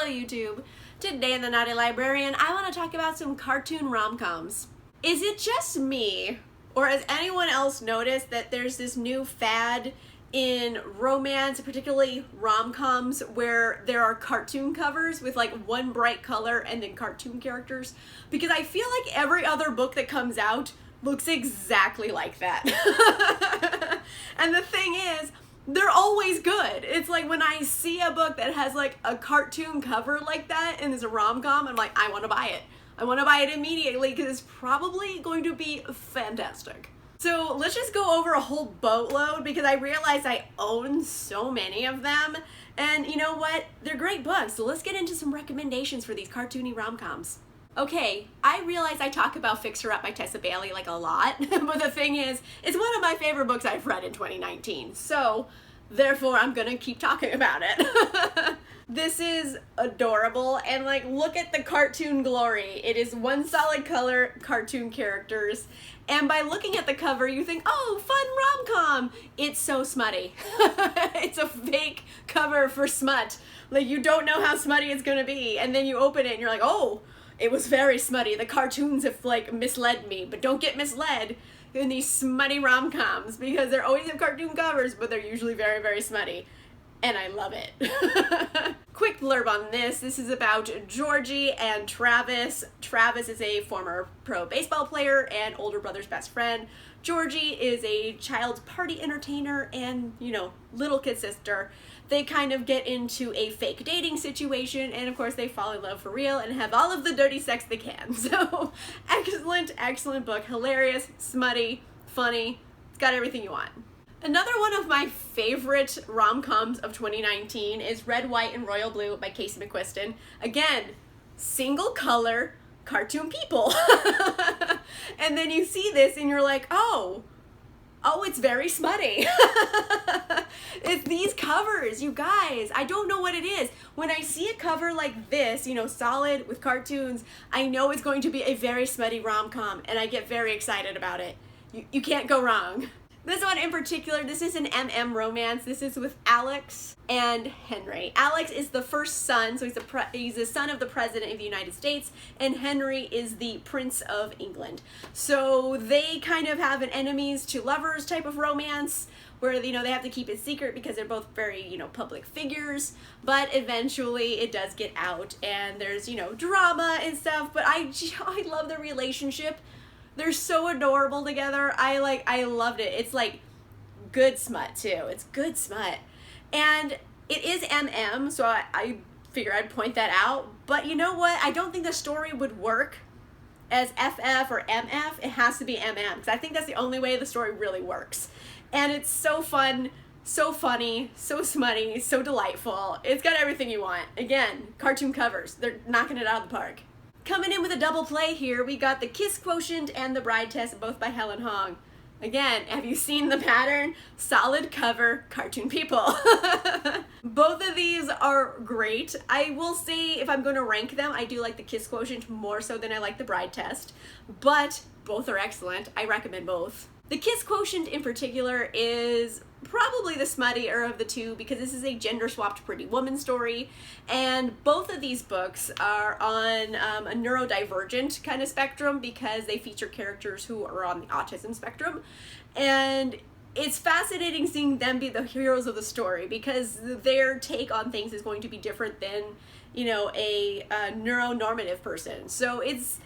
Hello YouTube! Today in the Naughty Librarian, I want to talk about some cartoon rom-coms. Is it just me, or has anyone else noticed that there's this new fad in romance, particularly rom-coms, where there are cartoon covers with like one bright color and then cartoon characters? Because I feel like every other book that comes out looks exactly like that. And the thing is, they're always good. It's like when I see a book that has like a cartoon cover like that and is a rom-com, I'm like, I want to buy it. I want to buy it immediately because it's probably going to be fantastic. So let's just go over a whole boatload because I realize I own so many of them. And you know what? They're great books. So let's get into some recommendations for these cartoony rom-coms. Okay, I realize I talk about Fix Her Up by Tessa Bailey like a lot, but the thing is, it's one of my favorite books I've read in 2019, so therefore I'm gonna keep talking about it. This is adorable, and like, look at the cartoon glory. It is one solid color cartoon characters, and by looking at the cover you think, oh, fun rom-com. It's so smutty. It's a fake cover for smut. Like, you don't know how smutty it's gonna be, and then you open it and you're like, oh, it was very smutty. The cartoons have like misled me, but don't get misled in these smutty rom-coms because they always have cartoon covers, but they're usually very, very smutty. And I love it. Quick blurb on this. This is about Georgie and Travis. Travis is a former pro baseball player and older brother's best friend. Georgie is a child party entertainer and, you know, little kid sister. They kind of get into a fake dating situation, and of course they fall in love for real and have all of the dirty sex they can. So, excellent, excellent book. Hilarious, smutty, funny. It's got everything you want. Another one of my favorite rom-coms of 2019 is Red, White, and Royal Blue by Casey McQuiston. Again, single color cartoon people. And then you see this and you're like, oh, it's very smutty. It's these covers, you guys. I don't know what it is. When I see a cover like this, you know, solid with cartoons, I know it's going to be a very smutty rom-com, and I get very excited about it. You can't go wrong. This one in particular, this is an MM romance. This is with Alex and Henry. Alex is the first son, so he's the son of the President of the United States, and Henry is the Prince of England. So they kind of have an enemies to lovers type of romance where, you know, they have to keep it secret because they're both very, you know, public figures, but eventually it does get out and there's, you know, drama and stuff, but I love the relationship. They're so adorable together. I loved it. It's like good smut too. It's good smut. And it is MM, so I figure I'd point that out. But you know what? I don't think the story would work as FF or MF. It has to be MM, because I think that's the only way the story really works. And it's so fun, so funny, so smutty, so delightful. It's got everything you want. Again, cartoon covers. They're knocking it out of the park. Coming in with a double play here, we got The Kiss Quotient and The Bride Test, both by Helen Hoang. Again, have you seen the pattern? Solid cover, cartoon people. Both of these are great. I will say, if I'm going to rank them, I do like The Kiss Quotient more so than I like The Bride Test, but both are excellent. I recommend both. The Kiss Quotient in particular is probably the smuttier of the two because this is a gender-swapped pretty woman story, and both of these books are on a neurodivergent kind of spectrum because they feature characters who are on the autism spectrum, and it's fascinating seeing them be the heroes of the story because their take on things is going to be different than, you know, a neuronormative person. So it's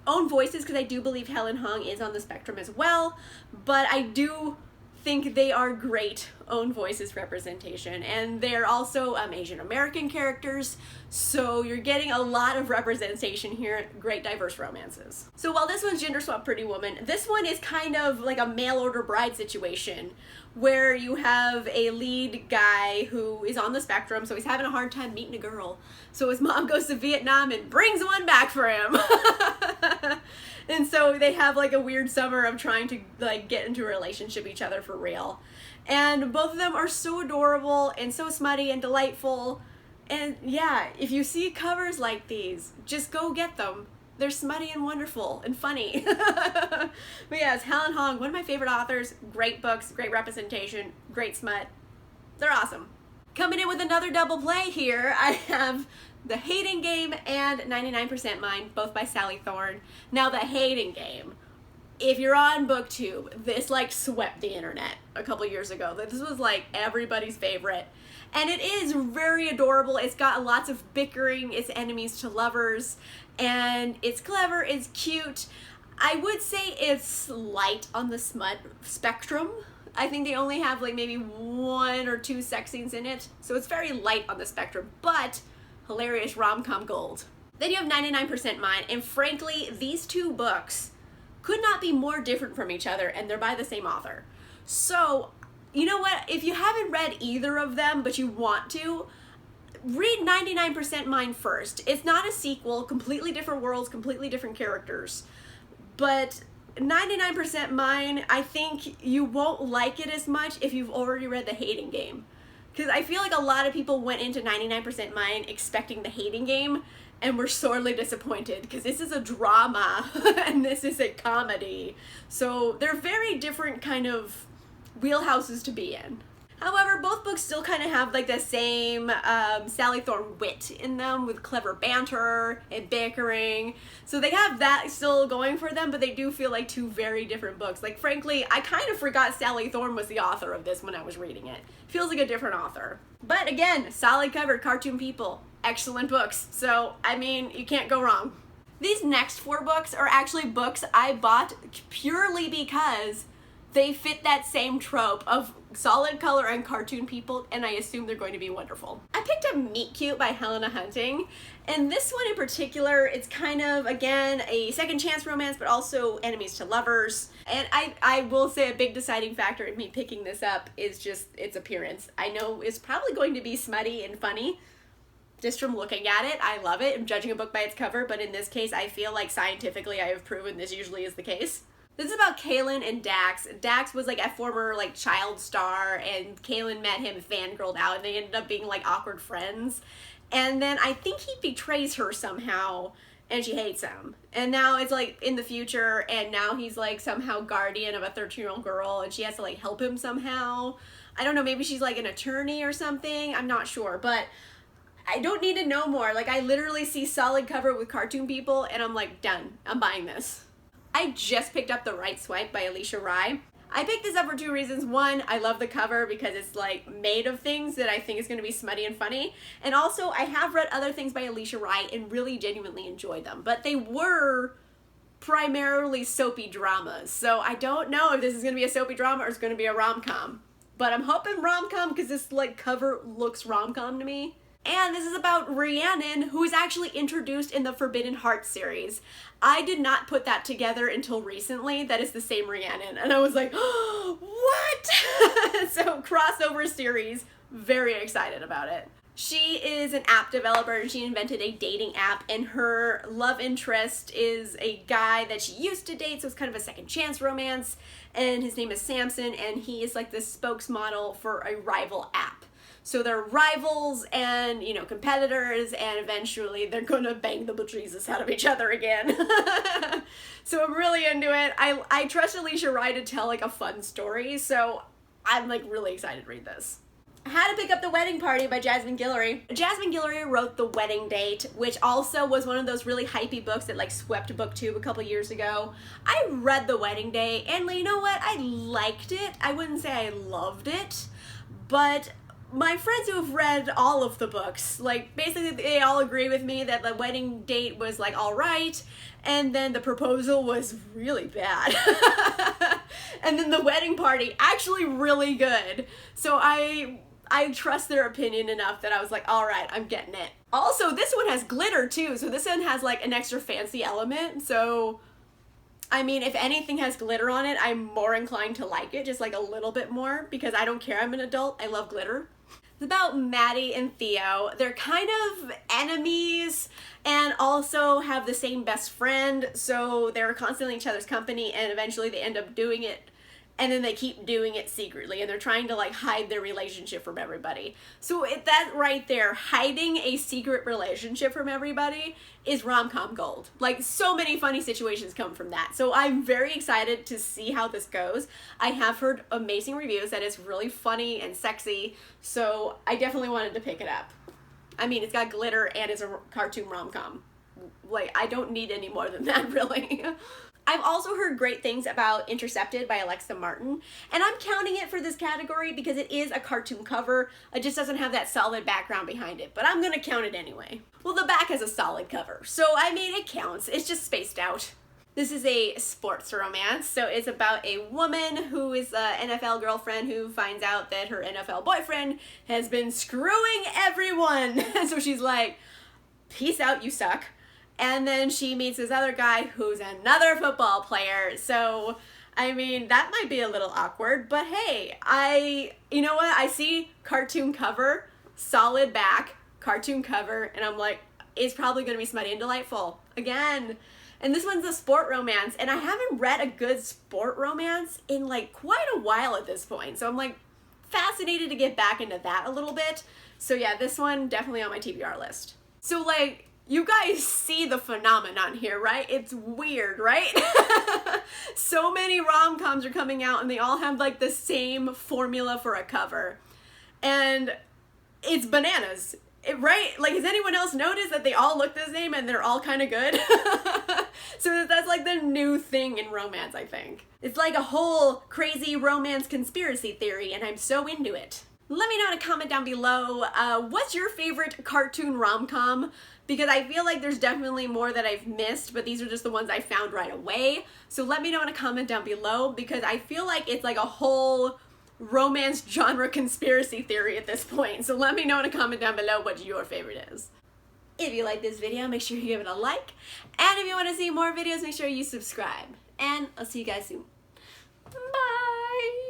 own voices because I do believe Helen Hoang is on the spectrum as well, but I do think they are great own voices representation, and they're also Asian American characters, so you're getting a lot of representation here. Great diverse romances. So while this one's gender swap pretty woman, this one is kind of like a mail order bride situation where you have a lead guy who is on the spectrum, so he's having a hard time meeting a girl, so his mom goes to Vietnam and brings one back for him. And so they have like a weird summer of trying to like get into a relationship with each other for real. And both of them are so adorable and so smutty and delightful. And yeah, if you see covers like these, just go get them. They're smutty and wonderful and funny. But yes, Helen Hoang, one of my favorite authors. Great books, great representation, great smut. They're awesome. Coming in with another double play here, I have The Hating Game and 99% Mine, both by Sally Thorne. Now, The Hating Game, if you're on BookTube, this like swept the internet a couple years ago. This was like everybody's favorite. And it is very adorable. It's got lots of bickering, it's enemies to lovers, and it's clever, it's cute. I would say it's light on the smut spectrum. I think they only have like maybe 1 or 2 sex scenes in it, so it's very light on the spectrum, but hilarious rom-com gold. Then you have 99% Mine, and frankly, these two books could not be more different from each other, and they're by the same author. So, you know what? If you haven't read either of them, but you want to, read 99% Mine first. It's not a sequel, completely different worlds, completely different characters, but 99% Mine, I think you won't like it as much if you've already read The Hating Game. Because I feel like a lot of people went into 99% Mine expecting The Hating Game and were sorely disappointed because this is a drama and this is a comedy. So they're very different kind of wheelhouses to be in. However, both books still kind of have like the same Sally Thorne wit in them with clever banter and bickering. So they have that still going for them, but they do feel like two very different books. Like frankly, I kind of forgot Sally Thorne was the author of this when I was reading it. Feels like a different author. But again, solid cover, cartoon people, excellent books. So, I mean, you can't go wrong. These next 4 books are actually books I bought purely because they fit that same trope of solid color and cartoon people, and I assume they're going to be wonderful. I picked up Meet Cute by Helena Hunting, and this one in particular, it's kind of, again, a second chance romance, but also enemies to lovers. And I will say a big deciding factor in me picking this up is just its appearance. I know it's probably going to be smutty and funny, just from looking at it. I love it. I'm judging a book by its cover, but in this case, I feel like scientifically I have proven this usually is the case. This is about Kaylin and Dax. Dax was like a former like child star, and Kaylin met him, fangirled out, and they ended up being like awkward friends. And then I think he betrays her somehow, and she hates him. And now it's like in the future, and now he's like somehow guardian of a 13-year-old girl, and she has to like help him somehow. I don't know, maybe she's like an attorney or something. I'm not sure, but I don't need to know more. Like I literally see solid cover with cartoon people, and I'm like, done. I'm buying this. I just picked up The Right Swipe by Alisha. I picked this up for 2 reasons. One, I love the cover because it's like made of things that I think is going to be smutty and funny. And also, I have read other things by Alisha and really genuinely enjoyed them. But they were primarily soapy dramas. So I don't know if this is going to be a soapy drama or it's going to be a rom-com. But I'm hoping rom-com because this like cover looks rom-com to me. And this is about Rhiannon, who is actually introduced in the Forbidden Heart series. I did not put that together until recently. That is the same Rhiannon. And I was like, oh, what? So crossover series, very excited about it. She is an app developer and she invented a dating app, and her love interest is a guy that she used to date, so it's kind of a second chance romance. And his name is Samson, and he is like the spokesmodel for a rival app. So they're rivals and, you know, competitors, and eventually they're gonna bang the bejesus out of each other again. So I'm really into it. I trust Alisha to tell like a fun story, so I'm like really excited to read this. I had to pick up The Wedding Party by Jasmine Guillory. Jasmine Guillory wrote The Wedding Date, which also was one of those really hypey books that like swept BookTube a couple years ago. I read The Wedding Date, and you know what? I liked it. I wouldn't say I loved it, but my friends who have read all of the books, like basically they all agree with me that The Wedding Date was like all right, and then The Proposal was really bad. And then The Wedding Party, actually really good. So I trust their opinion enough that I was like, all right, I'm getting it. Also, this one has glitter too, so this one has like an extra fancy element. So, I mean, if anything has glitter on it, I'm more inclined to like it, just like a little bit more, because I don't care, I'm an adult, I love glitter. It's about Maddie and Theo. They're kind of enemies and also have the same best friend, so they're constantly in each other's company, and eventually they end up doing it and then they keep doing it secretly, and they're trying to like hide their relationship from everybody. So that right there, hiding a secret relationship from everybody, is rom-com gold. Like, so many funny situations come from that. So I'm very excited to see how this goes. I have heard amazing reviews that it's really funny and sexy, so I definitely wanted to pick it up. I mean, it's got glitter and it's a cartoon rom-com. Like, I don't need any more than that, really. I've also heard great things about Intercepted by Alexa Martin, and I'm counting it for this category because it is a cartoon cover. It just doesn't have that solid background behind it, but I'm gonna count it anyway. Well, the back has a solid cover, so I mean, it counts. It's just spaced out. This is a sports romance, so it's about a woman who is an NFL girlfriend who finds out that her NFL boyfriend has been screwing everyone. So she's like, peace out, you suck. And then she meets this other guy who's another football player. So, I mean, that might be a little awkward, but hey, you know what? I see cartoon cover, solid back, cartoon cover, and I'm like, it's probably gonna be smutty and delightful. Again. And this one's a sport romance, and I haven't read a good sport romance in like quite a while at this point. So I'm like fascinated to get back into that a little bit. So yeah, this one definitely on my TBR list. So like, you guys see the phenomenon here, right? It's weird, right? So many rom-coms are coming out and they all have like the same formula for a cover. And it's bananas, right? Like, has anyone else noticed that they all look the same and they're all kind of good? So that's like the new thing in romance, I think. It's like a whole crazy romance conspiracy theory, and I'm so into it. Let me know in a comment down below, what's your favorite cartoon rom-com? Because I feel like there's definitely more that I've missed, but these are just the ones I found right away. So let me know in a comment down below, because I feel like it's like a whole romance genre conspiracy theory at this point. So let me know in a comment down below what your favorite is. If you like this video, make sure you give it a like. And if you want to see more videos, make sure you subscribe. And I'll see you guys soon. Bye!